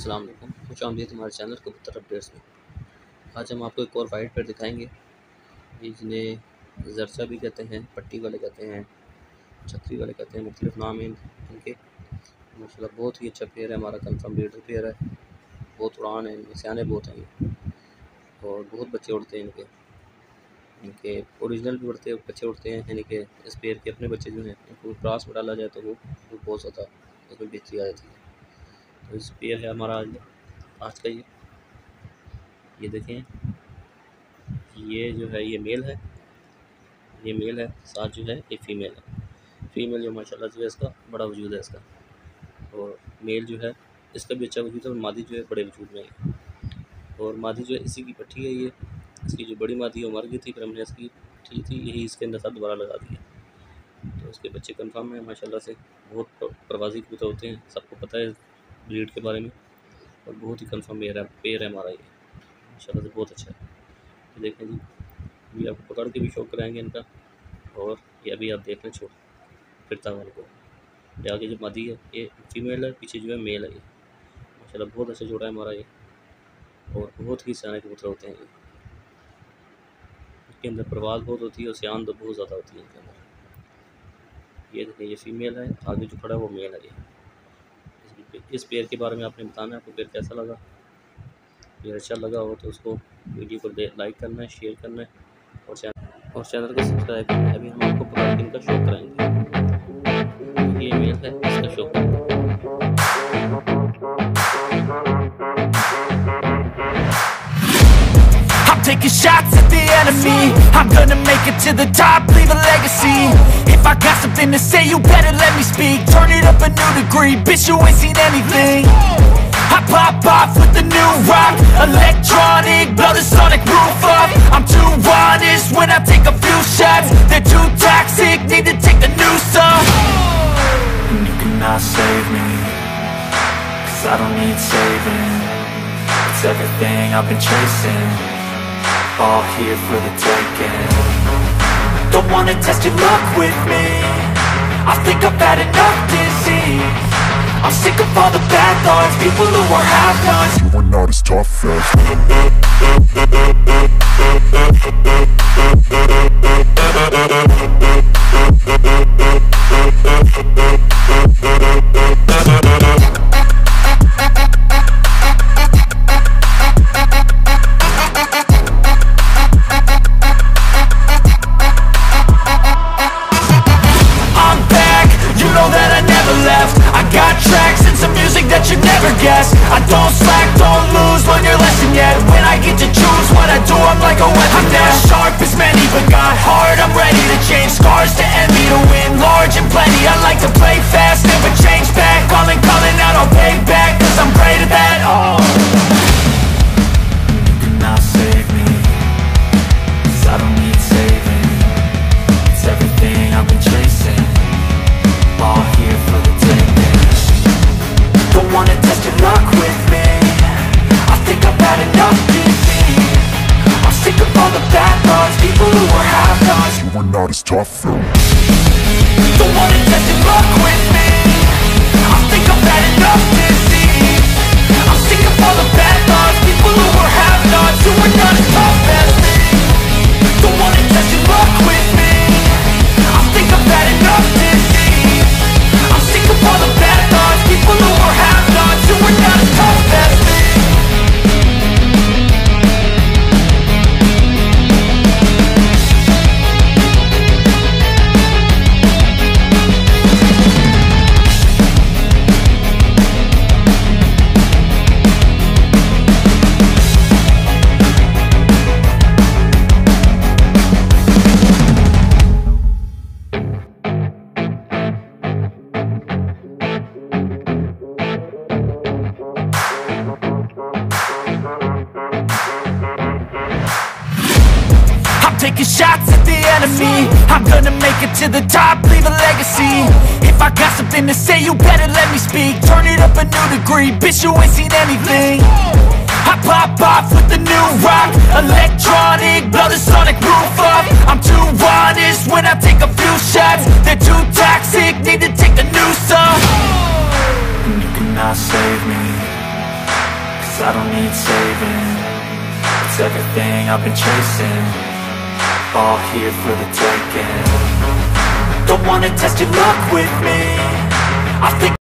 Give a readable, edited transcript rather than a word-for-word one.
अस्सलाम वालेकुम, खुश आमदीद हमारे चैनल कबूतर अपडेट्स में। आज हम आपको एक और वाइट पेयर दिखाएंगे, जिन्हें जरसा भी कहते हैं, पट्टी वाले कहते हैं, छतरी वाले कहते हैं, मुख्तलिफ नाम हैं इनके। माशाल्लाह बहुत ही अच्छा पेयर है, हमारा कंफर्म लीडर पेयर है। बहुत उड़ान है इनमें, सियाने बहुत हैं ये और बहुत बच्चे उड़ते हैं इनके ओरिजिनल भी उड़ते हैं, बच्चे उड़ते हैं। यानी कि इस पेयर के अपने बच्चे जो हैं इनको क्रॉस में डाला जाए तो वो बहुत ज़्यादा इसमें बेहतरी आ जाती है। तो इस पेयर है हमारा आज का ये देखें, ये जो है ये मेल है, ये मेल है, साथ जो है ये फीमेल है। फीमेल जो माशाल्लाह जो है इसका बड़ा वजूद है इसका, और मेल जो है इसका भी अच्छा वजूद है, और मादी जो है बड़े वजूद में है। और मादी जो है इसी की पट्टी है ये, इसकी जो बड़ी मादी है वो मर गई थी, फिर हमने इसकी ठीक थी यही इसके अंदर साथ दोबारा लगा दिया। तो इसके बच्चे कंफर्म है माशाल्लाह से, बहुत प्रवासी कबूतर होते हैं, सबको पता है ब्रीड के बारे में, और बहुत ही कंफर्म पेयर है हमारा ये माशाल्लाह से, बहुत अच्छा है। तो देखें जी, अभी आपको पकड़ के भी शौक कराएंगे इनका, और ये अभी आप देख लें छोड़ फिरता वाले को। ये आगे जो मादी है ये फीमेल है, पीछे जो है मेल है। ये माशाल्लाह बहुत अच्छा जोड़ा है हमारा ये, और बहुत ही सियाने कबूतर होते हैं ये। इसके अंदर प्रवाज बहुत होती है और सियान तो बहुत ज़्यादा होती है इनके अंदर। ये देखें, ये फीमेल है, आगे जो खड़ा है वो मेल है। ये इस पेयर के बारे में आपने बताना है, आपको पेयर कैसा लगा। पेयर अच्छा लगा हो तो उसको वीडियो को लाइक करना है, शेयर करना है, और चैनल को सब्सक्राइब करना है। अभी हम आपको पकड़ के इनका शो कराएंगे। ये मेल है, इसका शो करेंगे। Taking shots at the enemy, I'm gonna make it to the top, leave a legacy. If I got something to say, you better let me speak. Turn it up a new degree, bitch, you ain't seen anything. I pop off with the new rock, electronic, blow the sonic roof up. I'm too honest when I take a few shots. They're too toxic, need to take the noose off. And you cannot save me, 'cause I don't need saving. It's everything I've been chasing, all here for the taking. Don't wanna test your luck with me, I think I've had enough disease. I'm sick of all the bad thoughts, people who are half-nots. You are not as tough as I don't slack, don't lose, learn your lesson yet. When I get to choose what I do, I'm like a weapon. I'm not sharp as many, but got heart, I'm ready to change. Scars to envy, to win large and plenty. I like to play fast, never change back. Calling out, I'll pay back, 'cause I'm great at that. Oh, you cannot save me, 'cause I don't need saving. It's everything I've been chasing, all here for the taking. Don't wanna test your luck with me, I think I've had enough disease. I'm sick of all the bad thoughts, people who are half-nots. You are not as tough though. Don't wanna test your luck with me, I think I've had enough disease. I'm sick of all the bad thoughts, people who are half-nots. You are not as tough as me. Don't wanna test your luck with me, I think I've had enough disease. I'm sick of all the bad thoughts, people who are half-nots. You are not as tough as me. Taking shots at the enemy, I'm gonna make it to the top, leave a legacy. If I got something to say, you better let me speak. Turn it up a new degree, bitch, you ain't seen anything. I pop off with the new rock, electronic, blow the sonic roof up. I'm too honest when I take a few shots. They're too toxic, need to take the noose off. And you cannot save me, hearts, I don't need saving. It's everything I've been chasing, all here for the taking. Don't wanna test your luck with me. I think